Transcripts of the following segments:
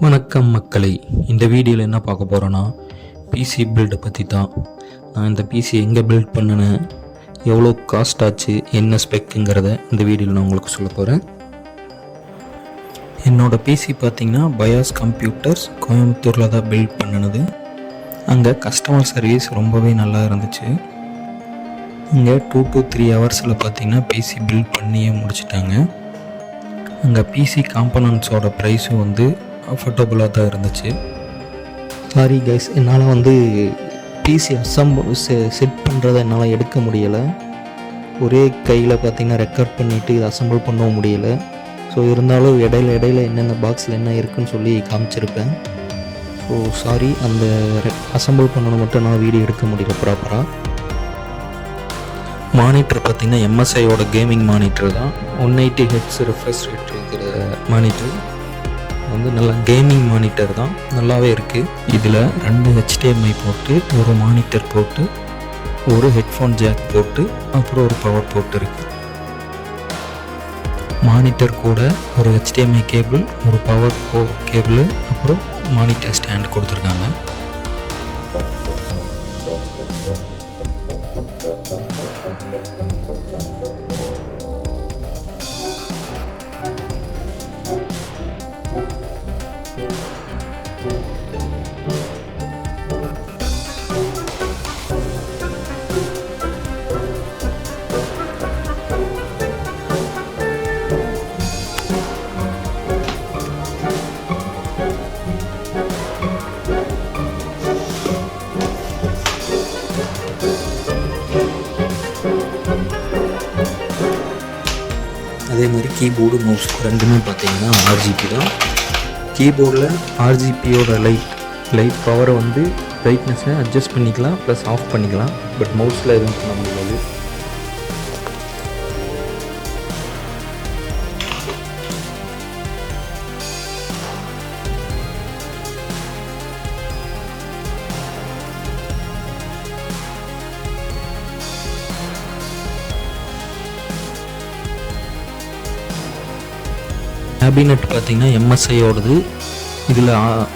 வணக்கம் மக்களை, இந்த வீடியோவில் என்ன பார்க்க போகிறோன்னா பிசி பில்டை பற்றி தான். நான் இந்த பிசி எங்கே பில்ட் பண்ணினேன், எவ்வளோ காஸ்ட் ஆச்சு, என்ன ஸ்பெக்குங்கிறத இந்த வீடியோவில் நான் உங்களுக்கு சொல்ல போகிறேன். என்னோடய பிசி பார்த்திங்கன்னா பயாஸ் கம்ப்யூட்டர்ஸ் கோயம்புத்தூரில் தான் பில்ட் பண்ணினது. அங்கே கஸ்டமர் சர்வீஸ் ரொம்பவே நல்லா இருந்துச்சு. இங்கே 2 to 3 ஹவர்ஸில் பார்த்திங்கன்னா பிசி பில்ட் பண்ணியே முடிச்சிட்டாங்க. அங்கே பிசி காம்பனன்ட்ஸோட ப்ரைஸும் அஃபோர்டபுளாக தான் இருந்துச்சு. சாரி கைஸ், என்னால் பிசி செட் பண்ணுறதை என்னால் எடுக்க முடியலை. ஒரே கையில் பார்த்திங்கன்னா ரெக்கார்ட் பண்ணிவிட்டு இதை அசம்பிள் பண்ணவும் முடியலை. ஸோ இருந்தாலும் இடையில என்னென்ன பாக்ஸில் என்ன இருக்குதுன்னு சொல்லி காமிச்சிருப்பேன். ஸோ சாரி, அந்த அசம்பிள் பண்ணணும் மட்டும் நான் வீடியோ எடுக்க முடியல ப்ராப்பராக. மானிட்டர் பார்த்திங்கன்னா எம்எஸ்ஐயோட கேமிங் மானிட்டர் தான். 180 Hz ரெஃப்ரெஷ் ரேட் இருக்கிற மானிட்டர் நல்லா கேமிங் மானிட்டர் தான், நல்லாவே இருக்குது. இதில் 2 HDMI போட்டு, ஒரு மானிட்டர் போட்டு, ஒரு ஹெட்ஃபோன் ஜாக் போட்டு, அப்புறம் ஒரு பவர் போட்டு இருக்குது. மானிட்டர் கூட ஒரு HDMI கேபிள், ஒரு பவர் கேபிள், அப்புறம் மானிட்டர் ஸ்டாண்ட் கொடுத்துருக்காங்க. அதே மாதிரி கீபோர்டு மவுஸ் ரெண்டுமே பார்த்திங்கன்னா RGB தான். கீபோர்டில் RGBயோட லைட் பவரை பிரைட்னஸை அட்ஜஸ்ட் பண்ணிக்கலாம், ப்ளஸ் ஆஃப் பண்ணிக்கலாம். பட் மவுஸில் எதுவும் பண்ண முடியாது. கேபினெட் பார்த்திங்கன்னா எம்எஸ்ஐயோடது. இதில்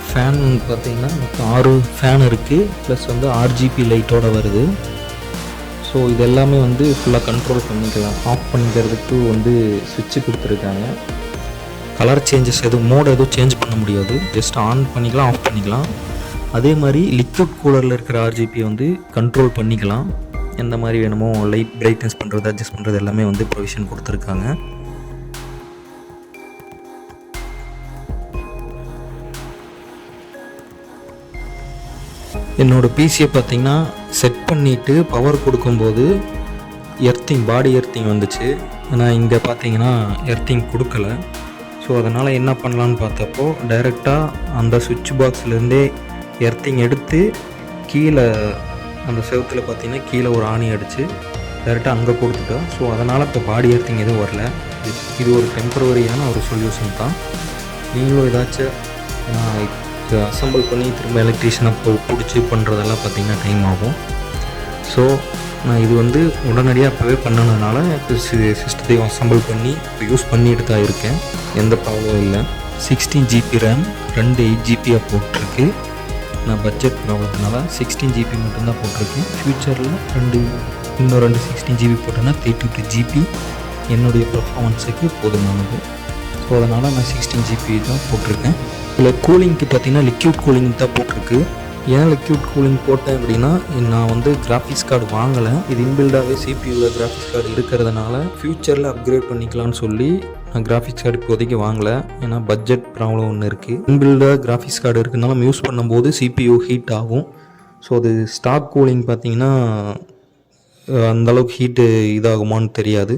ஃபேன் பார்த்திங்கன்னா மொத்தம் 6 ஃபேன் இருக்குது, ப்ளஸ் RGB லைட்டோடு வருது. ஸோ இது எல்லாமே ஃபுல்லாக கண்ட்ரோல் பண்ணிக்கலாம். ஆஃப் பண்ணிக்கிறதுக்கு சுவிட்சு கொடுத்துருக்காங்க. கலர் சேஞ்சஸ் மோட் எதுவும் சேஞ்ச் பண்ண முடியாது, ஜஸ்ட் ஆன் பண்ணிக்கலாம், ஆஃப் பண்ணிக்கலாம். அதே மாதிரி லிக்விட் கூலரில் இருக்கிற RGB கண்ட்ரோல் பண்ணிக்கலாம். எந்த மாதிரி வேணுமோ லைட் பிரைட்னஸ் பண்ணுறது, அட்ஜஸ்ட் பண்ணுறது எல்லாமே ப்ரொவிஷன் கொடுத்துருக்காங்க. என்னோடய பிசியை பார்த்திங்கன்னா செட் பண்ணிவிட்டு பவர் கொடுக்கும்போது பாடி எர்த்திங் வந்துச்சு. ஆனால் இங்கே பார்த்திங்கன்னா எர்த்திங் கொடுக்கல. ஸோ அதனால் என்ன பண்ணலான்னு பார்த்தப்போ டைரெக்டாக அந்த சுவிட்ச் பாக்ஸ்லேருந்தே எர்த்திங் எடுத்து கீழே அந்த செவத்தில் பார்த்திங்கன்னா கீழே ஒரு ஆணி அடித்து டைரெக்டாக அங்கே கொடுத்துட்டோம். ஸோ அதனால் இப்போ பாடி எர்த்திங் எதுவும் வரல. இது ஒரு டெம்பரவரியான ஒரு சொல்யூஷன் தான். நீங்களும் ஏதாச்சும் அசம்பிள் பண்ணி திரும்ப எலக்ட்ரீஷியனை பிடிச்சி பண்ணுறதெல்லாம் பார்த்திங்கன்னா டைம் ஆகும். ஸோ நான் இது உடனடியாக அப்போவே பண்ணதுனால இப்போ சிஸ்டத்தையும் அசம்பிள் பண்ணி இப்போ யூஸ் பண்ணிட்டு தான் இருக்கேன். எந்த ப்ராப்ளமும் இல்லை. 16 GB RAM, 2 8 GB போட்டிருக்கு. நான் பட்ஜெட் ப்ராப்ளத்தினால 16 GB மட்டும்தான் போட்டிருக்கேன். ஃப்யூச்சரில் இன்னும் 2 16 GB போட்டேன்னா 32 GB என்னுடைய பர்ஃபார்மன்ஸுக்கு போதுமானது. ஸோ அதனால் நான் 16 GB தான் போட்டிருக்கேன். இதில் கூலிங்க்கு பார்த்திங்கன்னா லிக்விட் கூலிங் தான் போட்டிருக்கு. ஏன் லிக்விட் கூலிங் போட்டேன் அப்படின்னா, நான் கிராஃபிக்ஸ் கார்டு வாங்கலை. இது இன்பில்டாகவே சிபியூவில் கிராஃபிக்ஸ் கார்டு இருக்கிறதுனால ஃப்யூச்சரில் அப்கிரேட் பண்ணிக்கலாம்னு சொல்லி நான் கிராஃபிக்ஸ் கார்டு இப்போதைக்கு வாங்கலை. ஏன்னா பட்ஜெட் ப்ராப்ளம் ஒன்று இருக்குது. இன்பில்டாக கிராஃபிக்ஸ் கார்டு இருக்கிறதுனால நம்ம யூஸ் பண்ணும்போது சிபியூ ஹீட் ஆகும். ஸோ அது ஸ்டாக் கூலிங் பார்த்திங்கன்னா அந்தளவுக்கு ஹீட்டு இதாகுமான்னு தெரியாது.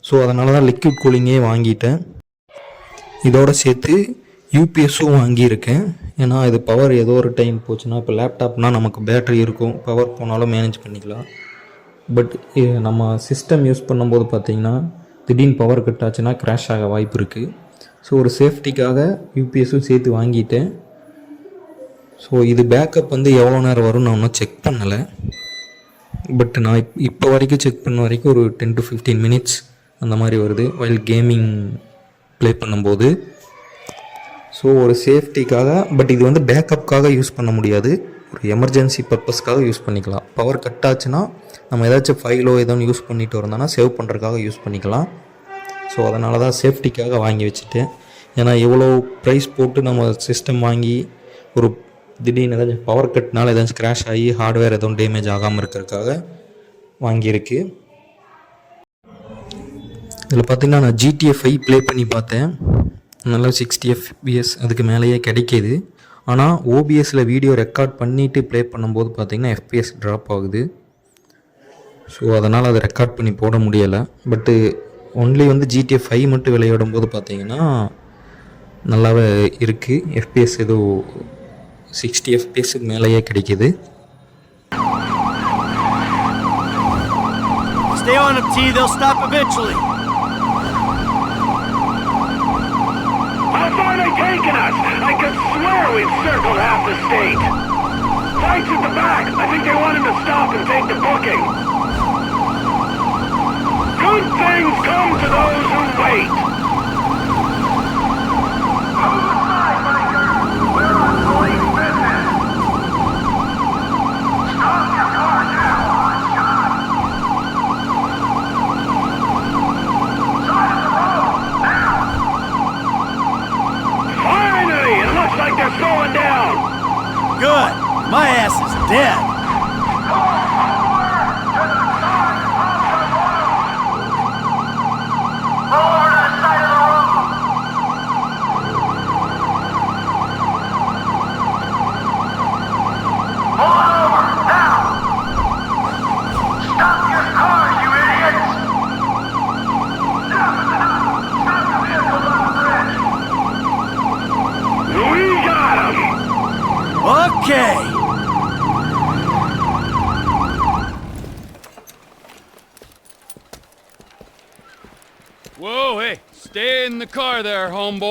ஸோ அதனால தான் லிக்விட் கூலிங்கே வாங்கிட்டேன். இதோடு சேர்த்து யூபிஎஸும் வாங்கியிருக்கேன். ஏன்னா இது பவர் ஏதோ ஒரு டைம் போச்சுன்னா, இப்போ லேப்டாப்னால் நமக்கு பேட்ரி இருக்கும், பவர் போனாலும் மேனேஜ் பண்ணிக்கலாம். பட் நம்ம சிஸ்டம் யூஸ் பண்ணும்போது பார்த்திங்கன்னா திடீர்னு பவர் கட் ஆச்சுன்னா க்ராஷ் ஆக வாய்ப்பு இருக்குது. ஸோ ஒரு சேஃப்டிக்காக யூபிஎஸும் சேர்த்து வாங்கிட்டேன். ஸோ இது பேக்கப் எவ்வளோ நேரம் வரும்னு நான் இன்னும் செக் பண்ணலை. பட் நான் இப்போ வரைக்கும் செக் பண்ண வரைக்கும் ஒரு 10 to 15 minutes அந்த மாதிரி வருது வைல் கேமிங் ப்ளே பண்ணும்போது. ஸோ ஒரு சேஃப்டிக்காக, பட் இது வந்து பேக்கப்புக்காக யூஸ் பண்ண முடியாது, ஒரு எமர்ஜென்சி பர்பஸ்க்காக யூஸ் பண்ணிக்கலாம். பவர் கட் ஆச்சுன்னா நம்ம ஏதாச்சும் ஃபைலோ ஏதோ யூஸ் பண்ணிட்டு வந்தோம்னா சேவ் பண்ணுறதுக்காக யூஸ் பண்ணிக்கலாம். ஸோ அதனால தான் சேஃப்டிக்காக வாங்கி வச்சுட்டேன். ஏன்னா எவ்வளோ ப்ரைஸ் போட்டு நம்ம சிஸ்டம் வாங்கி ஒரு திடீர்னு ஏதாச்சும் பவர் கட்னால ஏதாச்சும் கிராஷ் ஆகி ஹார்ட்வேர் எதுவும் டேமேஜ் ஆகாமல் இருக்கிறதுக்காக வாங்கியிருக்கு. இதில் பார்த்திங்கன்னா நான் GTA 5 ப்ளே பண்ணி பார்த்தேன். நல்லா 60 FPS அதுக்கு மேலேயே கிடைக்கிது. ஆனால் ஓபிஎஸில் வீடியோ ரெக்கார்ட் பண்ணிவிட்டு ப்ளே பண்ணும்போது பார்த்திங்கன்னா FPS ட்ராப் ஆகுது. ஸோ அதனால் அதை ரெக்கார்ட் பண்ணி போட முடியலை. பட்டு ஒன்லி வந்து GTA 5 மட்டும் விளையாடும் போது பார்த்திங்கன்னா நல்லாவே இருக்குது. FPS ஏதோ 60 FPSக்கு மேலேயே கிடைக்கிது. Stay on them, T. They'll stop eventually. How far are they taking us? I could swear we've circled half the state. Fight's at the back. I think they want him to stop and take the booking. Good things come to those who wait. Slowing down. Good. My ass is dead. Okay. Whoa, hey, stay in the car there, homeboy.